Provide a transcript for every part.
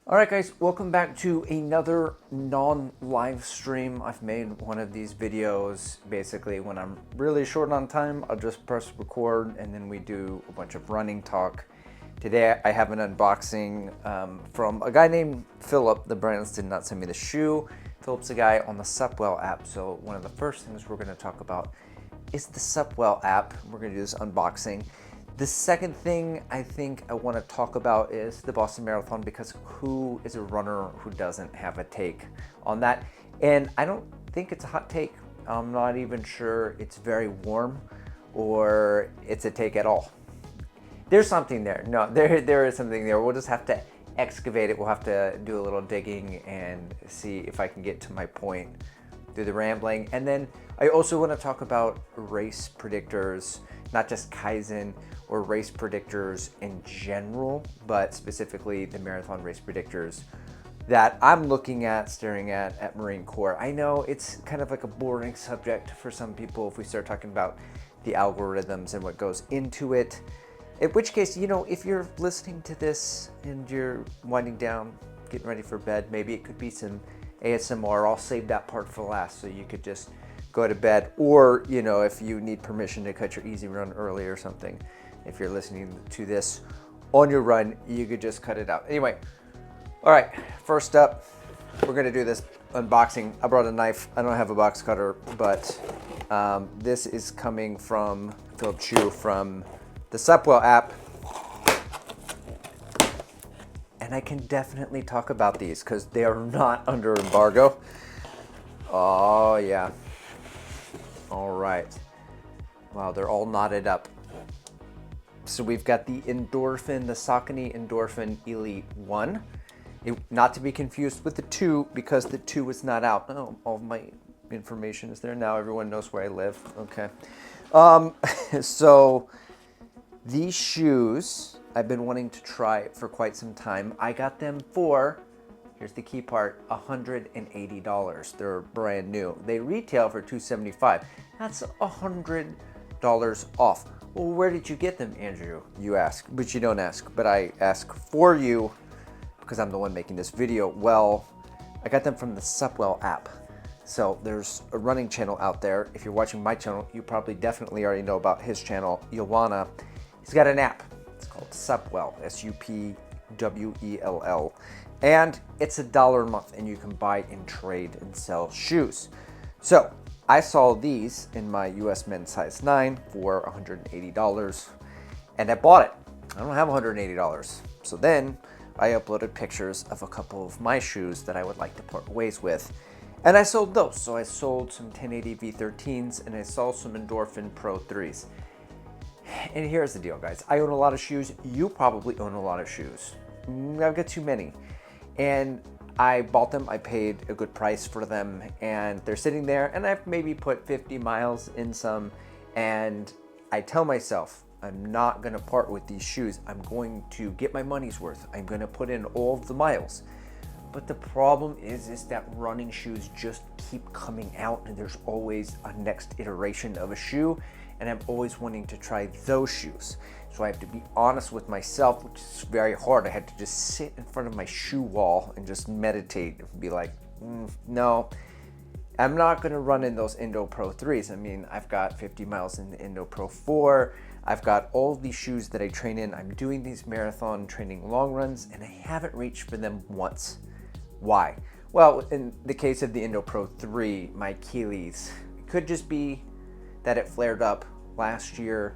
All right, guys, welcome back to another non-live stream. I've made one of these videos. Basically, when I'm really short on time, I'll just press record and then we do a bunch of running talk. Today, I have an unboxing from a guy named Philip. The brands did not send me the shoe. Philip's a guy on the Supwell app. So one of the first things we're gonna talk about is the Supwell app. We're gonna do this unboxing. The second thing I think I want to talk about is the Boston Marathon, because who is a runner who doesn't have a take on that? And I don't think it's a hot take. I'm not even sure it's very warm or it's a take at all. There's something there. No, there is something there. We'll just have to excavate it. We'll have to do a little digging and see if I can get to my point through the rambling. And then I also want to talk about race predictors, not just Kaizen or race predictors in general, but specifically the marathon race predictors that I'm looking at, staring at Marine Corp. I know it's kind of like a boring subject for some people if we start talking about the algorithms and what goes into it. In which case, you know, if you're listening to this and you're winding down, getting ready for bed, maybe it could be some ASMR. I'll save that part for last so you could just go to bed. Or, you know, if you need permission to cut your easy run early or something, if you're listening to this on your run, you could just cut it out. Anyway, all right, first up, we're gonna do this unboxing. I brought a knife. I don't have a box cutter, but this is coming from Philip Chu from the Supwell app. And I can definitely talk about these because they are not under embargo. Oh yeah. All right. Wow, they're all knotted up. So we've got the Endorphin, the Saucony Endorphin Elite 1. Not to be confused with the 2 because the 2 is not out. Oh, all my information is there now. Everyone knows where I live. Okay. So these shoes I've been wanting to try for quite some time. I got them for, here's the key part, $180. They're brand new. They retail for $275. That's $100 off. Well, where did you get them, Andrew? You ask, but you don't ask. But I ask for you because I'm the one making this video. Well, I got them from the Supwell app. So there's a running channel out there. If you're watching my channel, you probably definitely already know about his channel, Yowana. He's got an app. It's called Supwell, Supwell. And it's $1 a month, and you can buy and trade and sell shoes. So I saw these in my US men's size 9 for $180, and I bought it. I don't have $180. So then I uploaded pictures of a couple of my shoes that I would like to part ways with, and I sold those. So I sold some 1080 V13s, and I sold some Endorphin Pro 3s. And here's the deal, guys. I own a lot of shoes. You probably own a lot of shoes. I've got too many. And I bought them, I paid a good price for them, and they're sitting there, and I've maybe put 50 miles in some, and I tell myself, I'm not gonna part with these shoes. I'm going to get my money's worth. I'm gonna put in all of the miles. But the problem is that running shoes just keep coming out, and there's always a next iteration of a shoe, and I'm always wanting to try those shoes. So I have to be honest with myself, which is very hard. I had to just sit in front of my shoe wall and just meditate and be like, no, I'm not gonna run in those Indo Pro 3s. I mean, I've got 50 miles in the Indo Pro 4. I've got all these shoes that I train in. I'm doing these marathon training long runs, and I haven't reached for them once. Why? Well, in the case of the Indo Pro 3, my Achilles, it could just be that it flared up last year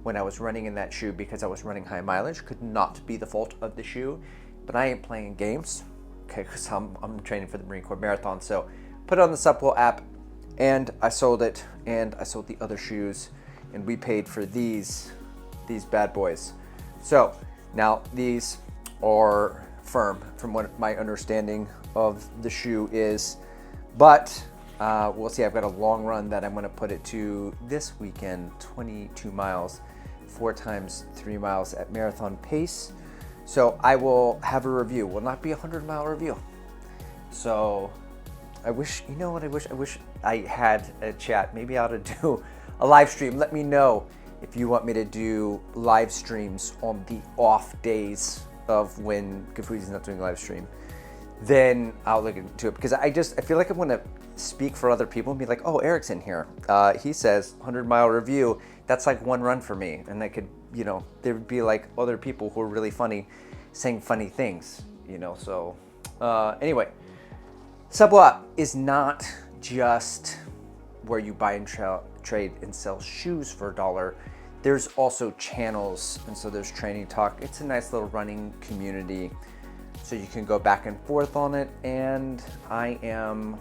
when I was running in that shoe because I was running high mileage. Could not be the fault of the shoe, but I ain't playing games, okay, because I'm training for the Marine Corp Marathon. So put it on the Supwell app, and I sold it, and I sold the other shoes, and we paid for these bad boys. So now these are firm from what my understanding of the shoe is, but we'll see. I've got a long run that I'm going to put it to this weekend, 22 miles, 4 times 3 miles at marathon pace. So I will have a review. Will not be a 100-mile review. So I wish, you know what I wish I had a chat. Maybe I ought to do a live stream. Let me know if you want me to do live streams on the off days of when Gafuzi's not doing live stream, then I'll look into it, because I feel like I want to speak for other people and be like, oh, Eric's in here. He says 100-mile review. That's like one run for me. And I could, there would be like other people who are really funny saying funny things, So anyway, Supwell is not just where you buy and trade and sell shoes for $1. There's also channels, and so there's Training Talk. It's a nice little running community, so you can go back and forth on it, and I am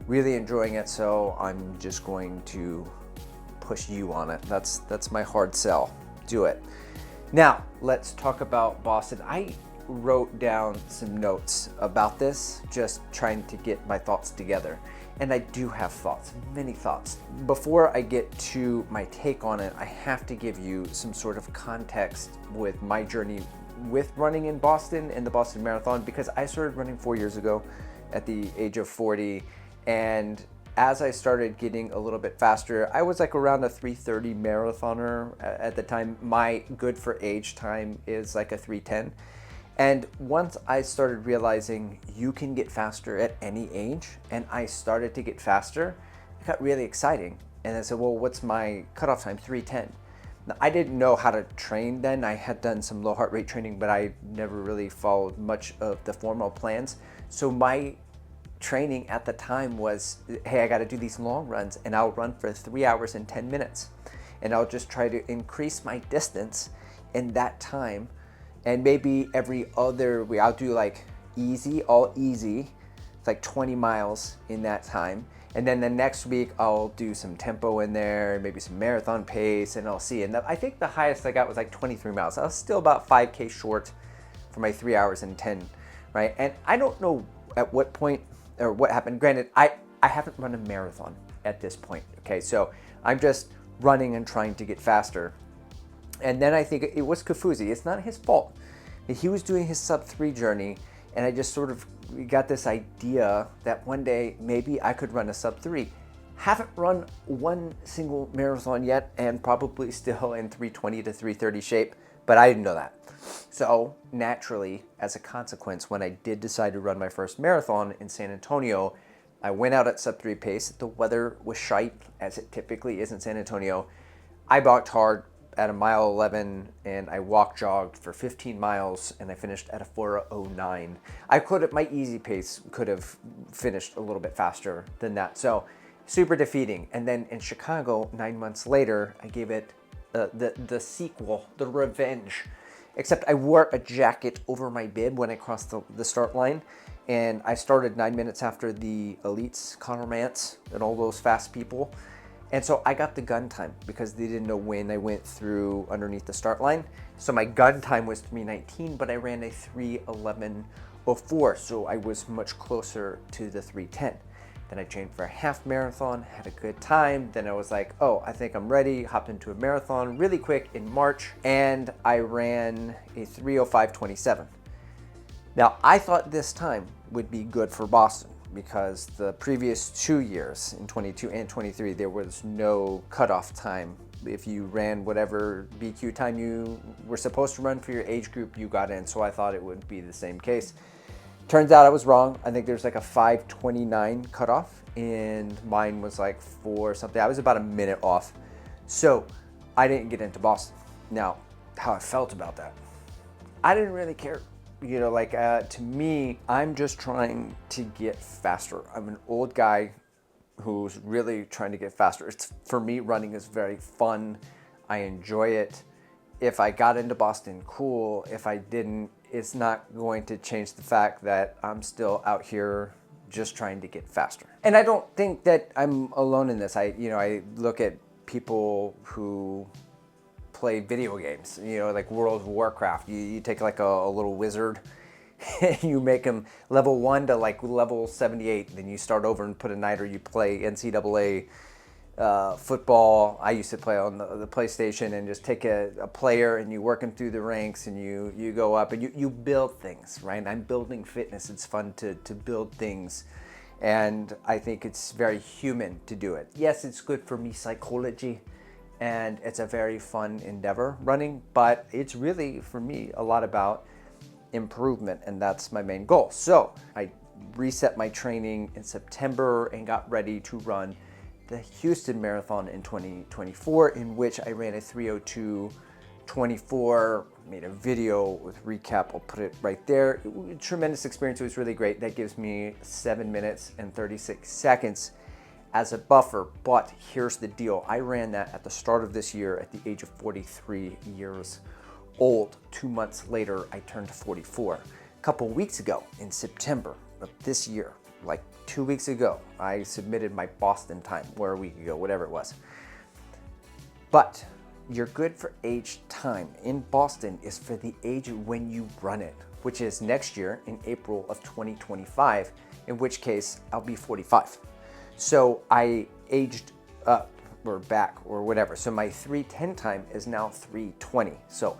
really enjoying it, so I'm just going to push you on it. That's my hard sell. Do it. Now, let's talk about Boston. I wrote down some notes about this, just trying to get my thoughts together. And I do have thoughts, many thoughts. Before I get to my take on it, I have to give you some sort of context with my journey with running in Boston and the Boston Marathon, because I started running 4 years ago at the age of 40. And as I started getting a little bit faster, I was like around a 3:30 marathoner at the time. My good for age time is like a 3:10. And once I started realizing you can get faster at any age, and I started to get faster, it got really exciting. And I said, well, what's my cutoff time? 3:10. Now, I didn't know how to train then. I had done some low heart rate training, but I never really followed much of the formal plans. So my training at the time was, hey, I got to do these long runs, and I'll run for 3 hours and 10 minutes. And I'll just try to increase my distance in that time. And maybe every other week, I'll do like all easy. It's like 20 miles in that time. And then the next week I'll do some tempo in there, maybe some marathon pace, and I'll see. And I think the highest I got was like 23 miles. I was still about 5K short for my 3 hours and 10, right? And I don't know at what point or what happened. Granted, I haven't run a marathon at this point, okay? So I'm just running and trying to get faster. And then I think it was Kafuzi. It's not his fault. He was doing his sub-3 journey, and I just sort of got this idea that one day maybe I could run a sub-3. Haven't run one single marathon yet, and probably still in 3:20 to 3:30 shape, but I didn't know that. So naturally, as a consequence, when I did decide to run my first marathon in San Antonio, I went out at sub-3 pace. The weather was shite, as it typically is in San Antonio. I balked hard at a mile 11, and I jogged for 15 miles, and I finished at a 4:09. My easy pace could have finished a little bit faster than that. So super defeating. And then in Chicago, 9 months later, I gave it the sequel, the revenge. Except I wore a jacket over my bib when I crossed the start line, and I started 9 minutes after the elites, Connor Mance, and all those fast people. And so I got the gun time because they didn't know when I went through underneath the start line. So my gun time was 3:19, but I ran a 3:11:04. So I was much closer to the 3:10. Then I trained for a half marathon, had a good time. Then I was like, oh, I think I'm ready. Hopped into a marathon really quick in March, and I ran a 3:05:27. Now I thought this time would be good for Boston, because the previous 2 years, in 22 and 23, there was no cutoff time. If you ran whatever BQ time you were supposed to run for your age group, you got in. So I thought it would be the same case. Turns out I was wrong. I think there's like a 5:29 cutoff, and mine was like 4 something. I was about a minute off. So I didn't get into Boston. Now, how I felt about that, I didn't really care. To me, I'm just trying to get faster. I'm an old guy who's really trying to get faster. For me, running is very fun. I enjoy it. If I got into Boston, cool. If I didn't, it's not going to change the fact that I'm still out here just trying to get faster. And I don't think that I'm alone in this. I look at people who play video games, like World of Warcraft. You take like a little wizard, you make him level 1 to like level 78, then you start over and put a knight, or you play NCAA football. I used to play on the PlayStation, and just take a player and you work him through the ranks, and you go up, and you build things, right? I'm building fitness. It's fun to build things. And I think it's very human to do it. Yes, it's good for me psychology, and it's a very fun endeavor, running, but it's really, for me, a lot about improvement, and that's my main goal. So I reset my training in September and got ready to run the Houston Marathon in 2024, in which I ran a 3:02:24, made a video with recap. I'll put it right there. It was a tremendous experience. It was really great. That gives me 7 minutes and 36 seconds as a buffer. But here's the deal. I ran that at the start of this year at the age of 43 years old. 2 months later, I turned 44. A couple weeks ago in September of this year, like 2 weeks ago, I submitted my Boston time, or a week ago, whatever it was. But your good for age time in Boston is for the age when you run it, which is next year in April of 2025, in which case I'll be 45. So I aged up or back or whatever. So my 3:10 time is now 3:20. So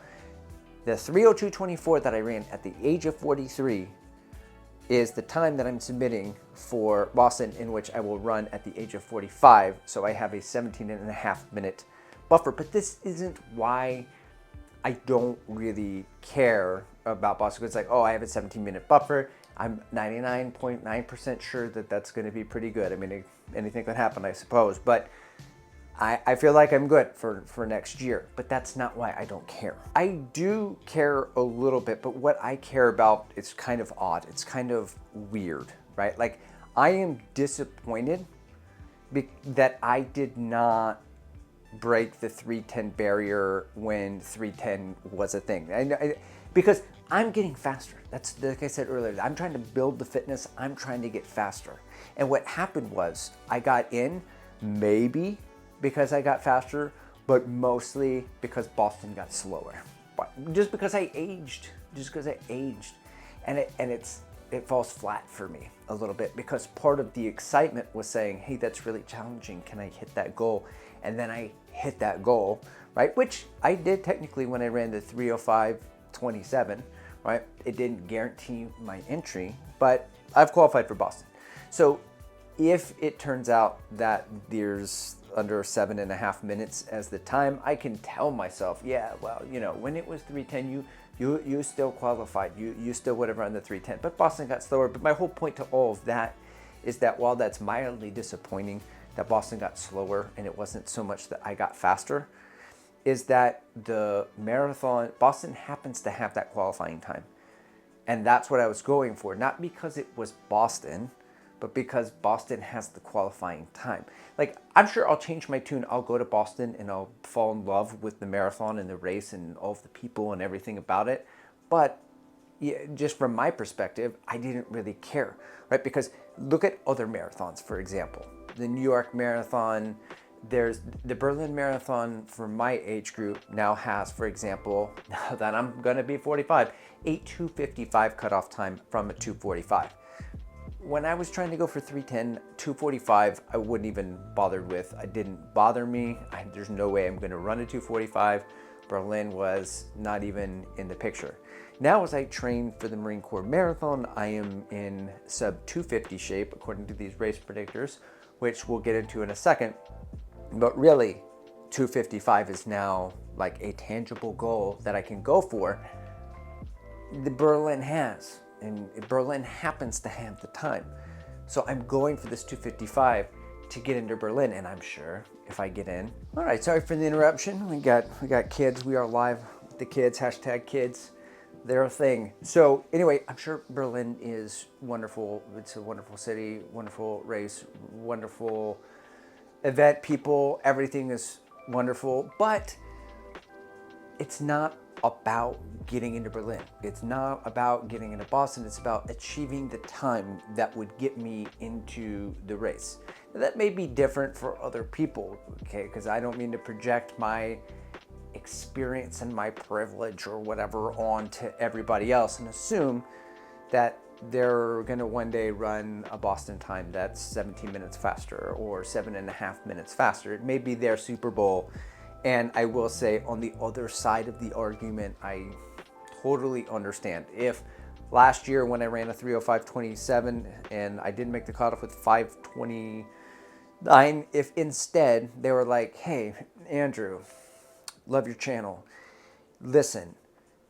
the 3:02:24 that I ran at the age of 43 is the time that I'm submitting for Boston, in which I will run at the age of 45. So I have a 17.5-minute buffer. But this isn't why I don't really care about Boston. It's like, oh, I have a 17-minute buffer. I'm 99.9% sure that that's going to be pretty good. I mean, anything could happen, I suppose. But I feel like I'm good for next year, but that's not why I don't care. I do care a little bit, but what I care about is kind of odd. It's kind of weird, right? Like, I am disappointed that I did not break the 3:10 barrier when 3:10 was a thing. Because I'm getting faster. That's, like I said earlier, I'm trying to build the fitness. I'm trying to get faster. And what happened was I got in maybe because I got faster, but mostly because Boston got slower. But just because I aged, and it falls flat for me a little bit, because part of the excitement was saying, hey, that's really challenging. Can I hit that goal? And then I hit that goal, right? Which I did technically when I ran the 3:05:27, right? It didn't guarantee my entry, but I've qualified for Boston. So if it turns out that there's under 7.5 minutes as the time, I can tell myself, yeah, well, when it was 3:10, you still qualified. You still would have run the 3:10, but Boston got slower. But my whole point to all of that is that while that's mildly disappointing that Boston got slower and it wasn't so much that I got faster, is that the marathon, Boston happens to have that qualifying time. And that's what I was going for, not because it was Boston, but because Boston has the qualifying time. Like, I'm sure I'll change my tune. I'll go to Boston and I'll fall in love with the marathon and the race and all of the people and everything about it. But yeah, just from my perspective, I didn't really care, right? Because look at other marathons, for example. The New York Marathon, there's the Berlin Marathon for my age group now has, for example, now that I'm gonna be 45, a 2:55 cutoff time from a 2:45. When I was trying to go for 3:10, 2:45, I wouldn't even bother with. It didn't bother me. There's no way I'm going to run a 2:45. Berlin was not even in the picture. Now, as I train for the Marine Corp Marathon, I am in sub 250 shape, according to these race predictors, which we'll get into in a second. But really, 2:55 is now like a tangible goal that I can go for. The Berlin has. And Berlin happens to have the time. So I'm going for this 2:55 to get into Berlin, and I'm sure if I get in. All right, sorry for the interruption. We got kids. We are live with the kids, #kids. They're a thing. So anyway, I'm sure Berlin is wonderful. It's a wonderful city, wonderful race, wonderful event, people, everything is wonderful, but it's not about getting into Berlin. It's not about getting into Boston. It's about achieving the time that would get me into the race. Now, that may be different for other people, okay? Because I don't mean to project my experience and my privilege or whatever onto everybody else and assume that they're gonna one day run a Boston time that's 17 minutes faster or 7.5 minutes faster. It may be their Super Bowl. And I will say, on the other side of the argument, I totally understand. If last year when I ran a 3:05:27 and I didn't make the cutoff with 5:29, if instead they were like, hey, Andrew, love your channel. Listen,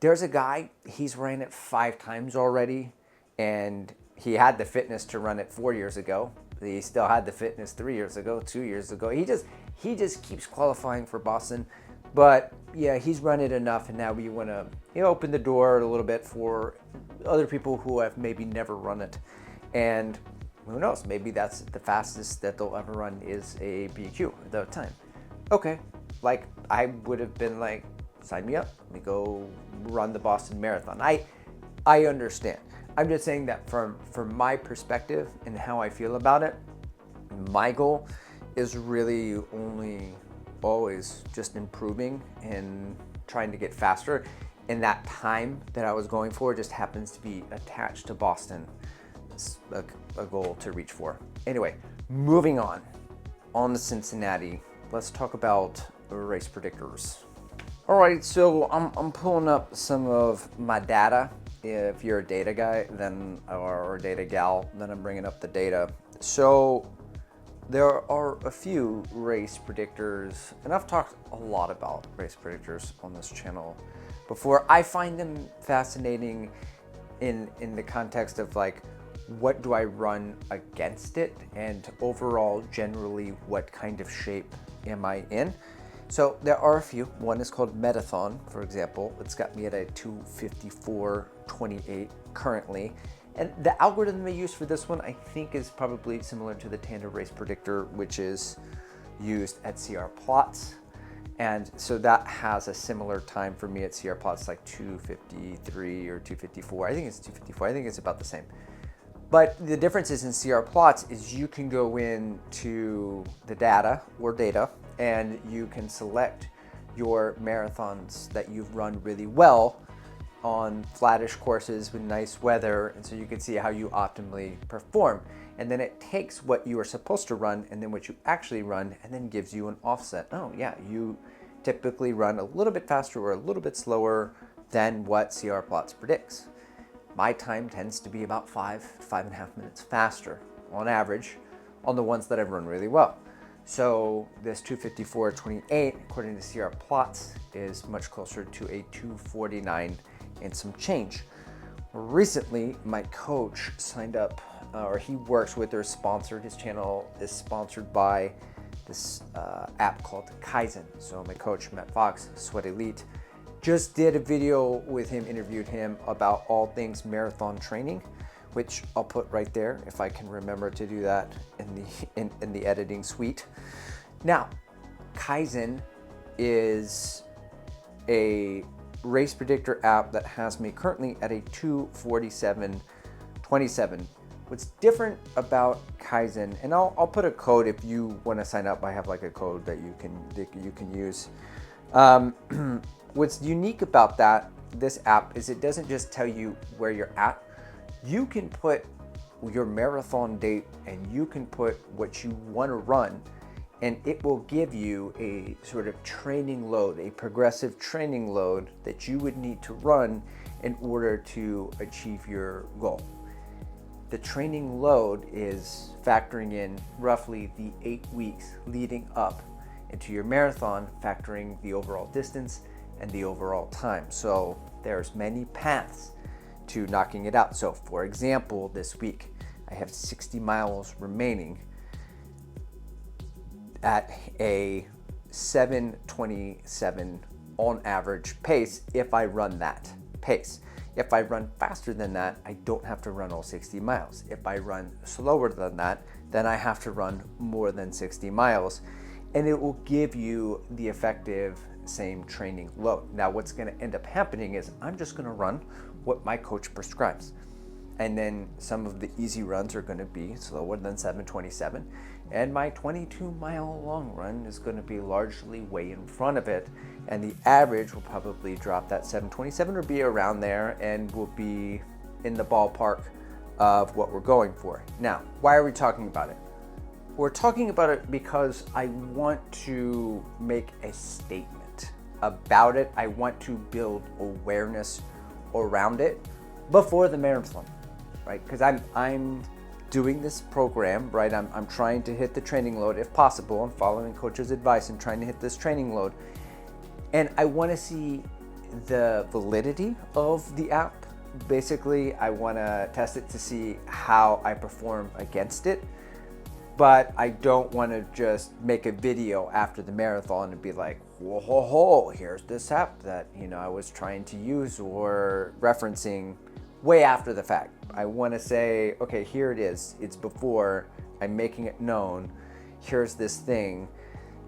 There's a guy, he's ran it 5 times already, and he had the fitness to run it 4 years ago. He still had the fitness 3 years ago, 2 years ago. He just keeps qualifying for Boston. But yeah, he's run it enough, and now we want to open the door a little bit for other people who have maybe never run it. And who knows, maybe that's the fastest that they'll ever run is a BQ at that time. Okay, like I would have been like, sign me up, let me go run the Boston Marathon. I understand. I'm just saying that from my perspective and how I feel about it, my goal is really only always just improving and trying to get faster. And that time that I was going for just happens to be attached to Boston. It's a goal to reach for. Anyway, moving on to Cincinnati. Let's talk about race predictors. All right, so I'm pulling up some of my data. If you're a data guy, then or a data gal, then I'm bringing up the data. So there are a few race predictors, and I've talked a lot about race predictors on this channel before. I find them fascinating in the context of like, what do I run against it, and overall, generally, what kind of shape am I in? So there are a few. One is called Methon, for example. It's got me at a 2:54.28 currently. And the algorithm they use for this one, I think, is probably similar to the tandem race predictor, which is used at CR plots. And so that has a similar time for me at CR plots, like 2:53 or 2:54. I think it's 2:54. I think it's about the same. But the difference is in CR plots is you can go into the data and you can select your marathons that you've run really well on flattish courses with nice weather, and so you can see how you optimally perform. And then it takes what you are supposed to run and then what you actually run and then gives you an offset. Oh yeah, you typically run a little bit faster or a little bit slower than what CR plots predicts. My time tends to be about 5.5 minutes faster on average on the ones that I've run really well. So this 2:54.28, according to CR plots, is much closer to a 2:49 and some change. Recently, my coach signed up, or he works with or sponsored, his channel is sponsored by this app called Kaizen. So my coach, Matt Fox, Sweat Elite, just did a video with him, interviewed him about all things marathon training, which I'll put right there if I can remember to do that in the editing suite. Now, Kaizen is a race predictor app that has me currently at a 2:47.27. What's different about Kaizen, and I'll put a code if you want to sign up. I have like a code that you can use. What's unique about this app is it doesn't just tell you where you're at. You can put your marathon date and you can put what you want to run, and it will give you a sort of training load, a progressive training load that you would need to run in order to achieve your goal. The training load is factoring in roughly the 8 weeks leading up into your marathon, factoring the overall distance and the overall time. So there's many paths to knocking it out. So for example, this week I have 60 miles remaining at a 7:27 on average pace if I run that pace. If I run faster than that, I don't have to run all 60 miles. If I run slower than that, then I have to run more than 60 miles. And it will give you the effective same training load. Now, what's going to end up happening is I'm just going to run what my coach prescribes. And then some of the easy runs are going to be slower than 7:27. And my 22-mile long run is going to be largely way in front of it. And the average will probably drop that 7:27 or be around there and will be in the ballpark of what we're going for. Now, why are we talking about it? We're talking about it because I want to make a statement about it. I want to build awareness around it before the marathon, right? Because I'm doing this program, right? I'm trying to hit the training load if possible. I'm following coach's advice and trying to hit this training load. And I want to see the validity of the app. Basically, I want to test it to see how I perform against it, but I don't want to just make a video after the marathon and be like, whoa, ho, ho, here's this app that, I was trying to use or referencing way after the fact. I want to say, okay, here it is. It's before. I'm making it known. Here's this thing.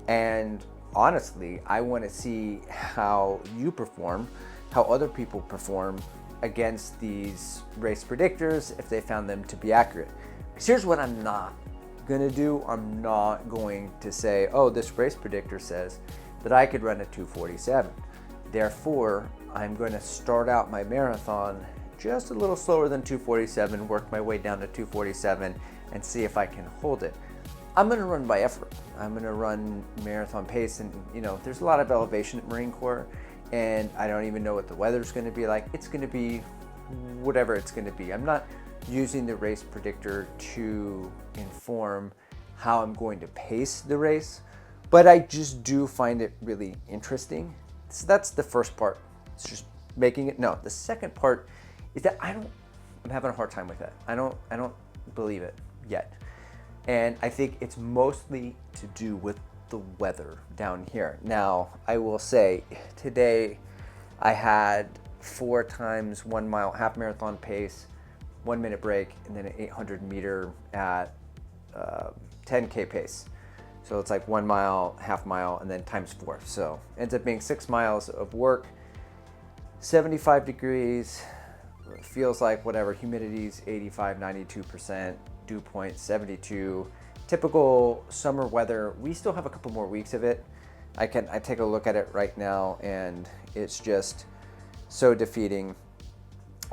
And honestly, I want to see how you perform, how other people perform against these race predictors, if they found them to be accurate. Because here's what I'm not gonna do. I'm not going to say, oh, this race predictor says that I could run a 2:47. Therefore, I'm going to start out my marathon just a little slower than 2:47, work my way down to 2:47, and see if I can hold it. I'm going to run by effort. I'm going to run marathon pace, and there's a lot of elevation at Marine Corps, and I don't even know what the weather's going to be like. It's going to be whatever it's going to be. I'm not using the race predictor to inform how I'm going to pace the race, but I just do find it really interesting. So that's the first part. It's just making it. No, the second part is that I'm having a hard time with that. I don't believe it yet. And I think it's mostly to do with the weather down here. Now, I will say today I had 4 times 1 mile half marathon pace, 1 minute break, and then an 800 meter at 10K pace. So it's like 1 mile, half mile, and then times 4. So ends up being 6 miles of work, 75 degrees, feels like whatever, humidity's 85, 92%, dew point 72. Typical summer weather. We still have a couple more weeks of it. I take a look at it right now, and it's just so defeating.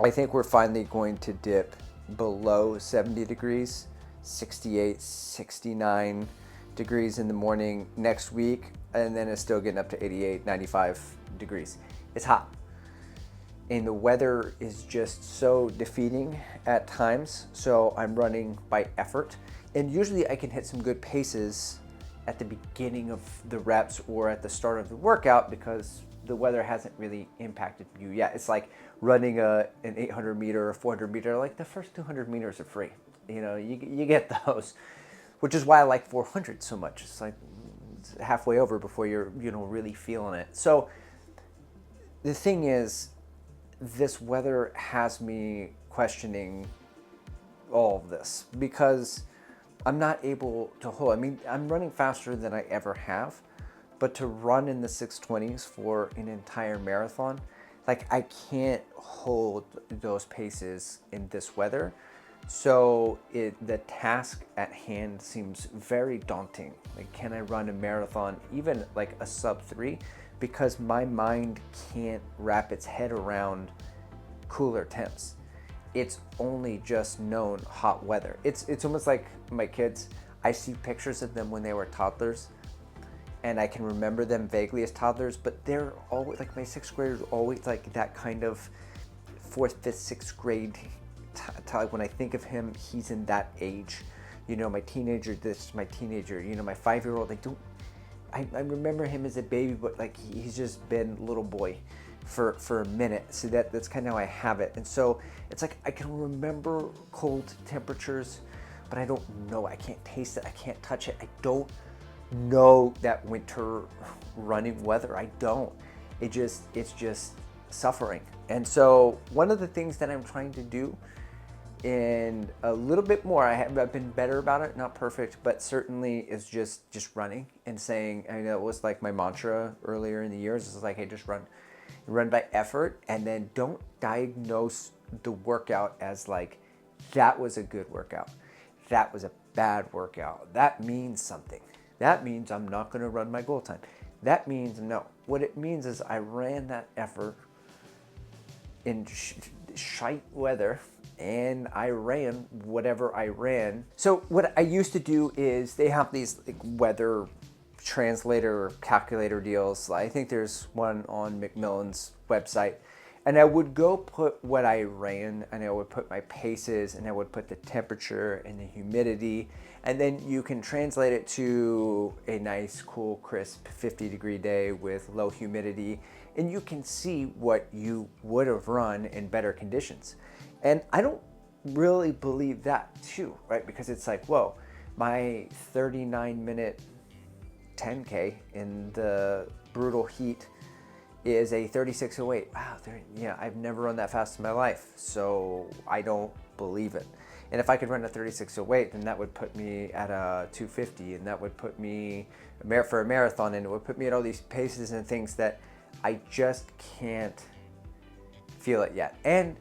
I think we're finally going to dip below 70 degrees, 68, 69 degrees in the morning next week, and then it's still getting up to 88, 95 degrees. It's hot. And the weather is just so defeating at times, so I'm running by effort. And usually I can hit some good paces at the beginning of the reps or at the start of the workout because the weather hasn't really impacted you yet. It's like running an 800 meter or 400 meter, like the first 200 meters are free. You get those, which is why I like 400 so much. It's like it's halfway over before you're really feeling it. So the thing is, this weather has me questioning all of this because I'm not able to hold. I mean, I'm running faster than I ever have, but to run in the 6:20s for an entire marathon, like I can't hold those paces in this weather. So the task at hand seems very daunting. Like, can I run a marathon, even like a sub 3? Because my mind can't wrap its head around cooler temps. It's only just known hot weather. It's almost like my kids. I see pictures of them when they were toddlers, and I can remember them vaguely as toddlers, but they're always like, my 6th graders always like that kind of 4th, 5th, 6th grade. When I think of him, he's in that age. My teenager, my teenager, my 5-year-old, I remember him as a baby, but like he's just been little boy for a minute. So that's kind of how I have it. And so it's like I can remember cold temperatures, but I don't know. I can't taste it. I can't touch it. I don't know that winter running weather. I don't. It's just suffering. And so one of the things that I'm trying to do, and a little bit more, I've been better about it, not perfect, but certainly is just running and saying, I know it was like my mantra earlier in the years, it's like, hey, just run by effort, and then don't diagnose the workout as like, that was a good workout, that was a bad workout, that means something. That means I'm not going to run my goal time. That means no. What it means is I ran that effort in shite weather, and I ran whatever I ran. So what I used to do is they have these like weather translator or calculator deals. I think there's one on Macmillan's website, And I would go put what I ran, and I would put my paces, and I would put the temperature and the humidity, and then you can translate it to a nice, cool, crisp 50-degree day with low humidity, and you can see what you would have run in better conditions. And I don't really believe that too, right? Because it's like, whoa, my 39-minute 10K in the brutal heat is a 36:08. Wow, yeah, I've never run that fast in my life, so I don't believe it. And if I could run a 36:08, then that would put me at a 250, and that would put me for a marathon, and it would put me at all these paces and things that I just can't feel it yet. And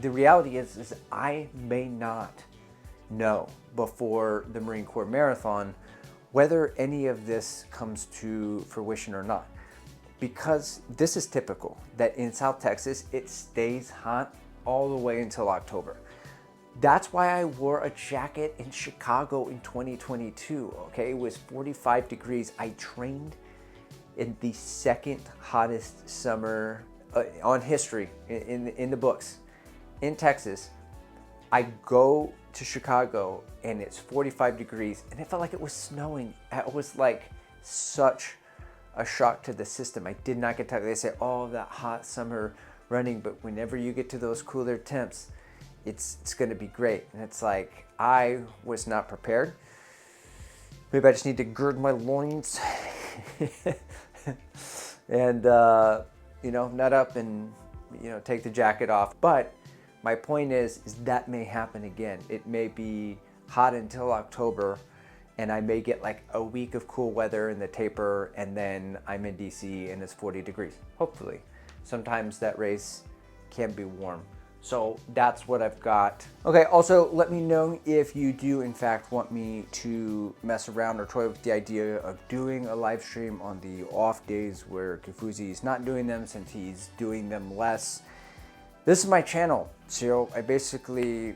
the reality is I may not know before the Marine Corp Marathon whether any of this comes to fruition or not. Because this is typical, that in South Texas, it stays hot all the way until October. That's why I wore a jacket in Chicago in 2022, okay? It was 45 degrees. I trained in the second hottest summer on history in the books in Texas. I go to Chicago and it's 45 degrees and it felt like it was snowing. It was like such a shock to the system. I did not get tired. They say, oh, that hot summer running, but whenever you get to those cooler temps, it's going to be great. And it's like, I was not prepared. Maybe I just need to gird my loins and, nut up and, take the jacket off. But my point is that may happen again. It may be hot until October, and I may get like a week of cool weather in the taper, and then I'm in DC and it's 40 degrees, hopefully. Sometimes that race can be warm. So that's what I've got. Okay, also let me know if you do in fact want me to mess around or toy with the idea of doing a live stream on the off days where Kifuzi is not doing them, since he's doing them less. This is my channel, so I basically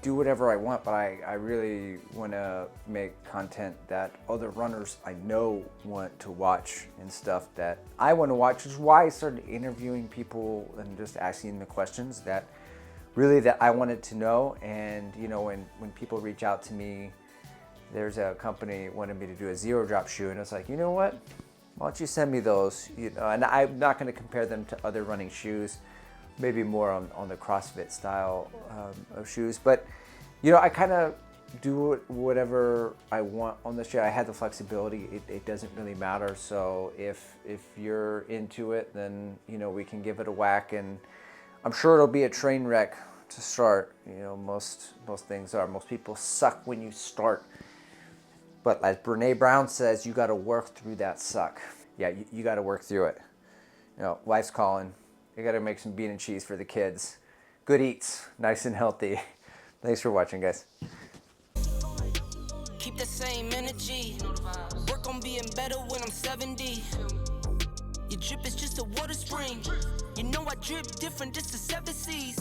do whatever I want, but I really want to make content that other runners I know want to watch and stuff that I want to watch, which is why I started interviewing people and just asking the questions that I wanted to know. And when people reach out to me, there's a company wanted me to do a zero drop shoe, and it's like, you know what, why don't you send me those? And I'm not going to compare them to other running shoes, maybe more on the CrossFit style of shoes. But, I kind of do whatever I want on the shoe. I had the flexibility. It doesn't really matter. So if you're into it, then, we can give it a whack. And I'm sure it'll be a train wreck to start. Most things are. Most people suck when you start. But as Brene Brown says, you got to work through that suck. Yeah, you got to work through it. Life's calling. You got to make some bean and cheese for the kids. Good eats, nice and healthy. Thanks for watching, guys. Keep the same energy. Work on being better when I'm 70. Your drip is just a water spring. I drip different, just the 7 seas.